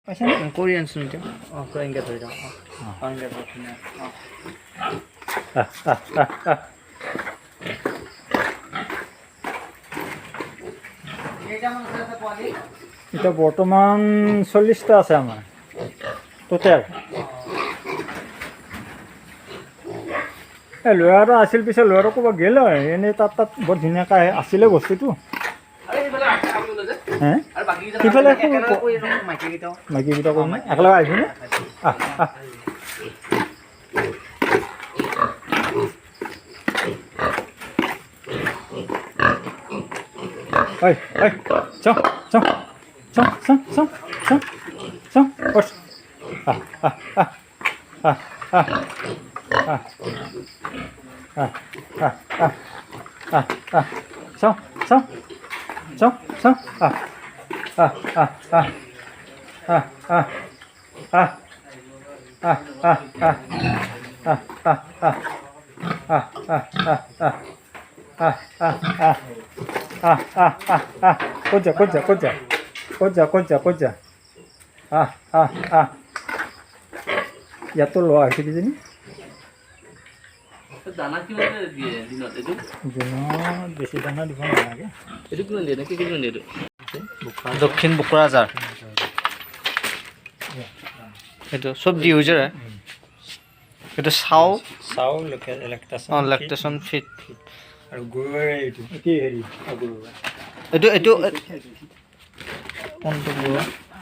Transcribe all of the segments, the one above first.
কৰি আনিছোঁ এতিয়া পূৰা এনেকৈ ধৰি যাওঁ এনেকৈ ধুনীয়া এতিয়া বৰ্তমান 40টা আছে আমাৰ টোটেল। এই ল'ৰাটো আছিল পিছে ল'ৰাটো ক'ৰবাত গ'ল হয় এনেই তাত বৰ ধুনীয়াকৈ আছিলে বস্তুটো। সিফালে মাইকীকেইটা কৰিম একেলগে আহিবনে? ঐ চাওঁ চাওঁ চাওঁ চাওঁ চাওঁ চাওঁ চাওঁ চাওঁ চাওঁ চাওঁ চাওঁ ক'ত যা ইয়াতো লোৱা হৈছে কিজানি দানা কিমান দিয়ে দিনত এইটো দিনত বেছি দানা দিব নালাগে। এইটো কিমান দিয়ে কি কিমান দিয়ে এইটো দক্ষিণ বোকৰাঝাৰ এইটো চব দি হৈ যায় এইটো চাও লেক্টেশ্যন ফিট আৰু গৰুৱে এইটো কি হেৰি এইটো কোনটো গৰু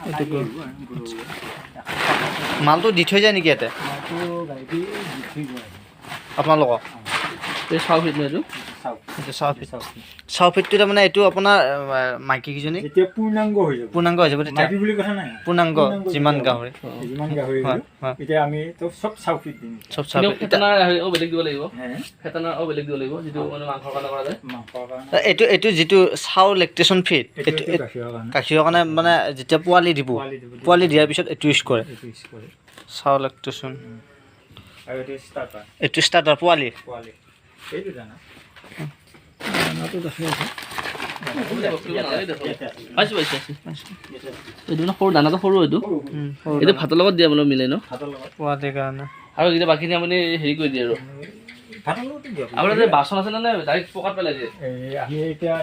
এইটো গৰু মালটো দি থৈ যায় নেকি ইয়াতে আপোনালোকক এই চাউ ফিট এইটো চাউ ফিটটো তাৰমানে এইটো আপোনাৰ মাইকীকেইজনী এতিয়া পূৰ্ণাংগ হৈ যাব তেতিয়া বুলি কথা নাই পূৰ্ণাংগ যিমান গাহৰি এতিয়া আমি চব চাউ ফিট দিম চব চাউ ফিট বেলেগ দিব লাগিব বেলেগ দিব লাগিব যিটো মানে মাংসৰ কাৰণে কৰা যায় এইটো যিটো চাউ লেক্টেশ্যন ফিট এইটো গাখীৰৰ কাৰণে মানে যেতিয়া পোৱালি দিয়াৰ পিছত এইটো ইউজ কৰে চাউ লেক্টেশ্যন আৰু এইটো ষ্টাৰ্টাৰ পোৱালি এইটো জানা সৰু দানাটো সৰু এইটো ভাতৰ লগত দিয়া মানে মিলে ন পোৱালিৰ কাৰণে আৰু এতিয়া বাকীখিনি আপুনি হেৰি কৰি দিয়ে আৰু আপোনাৰ বাচন আছে নে ডাইৰেক্ট পকাত পেলাই দিয়ে আমি এতিয়া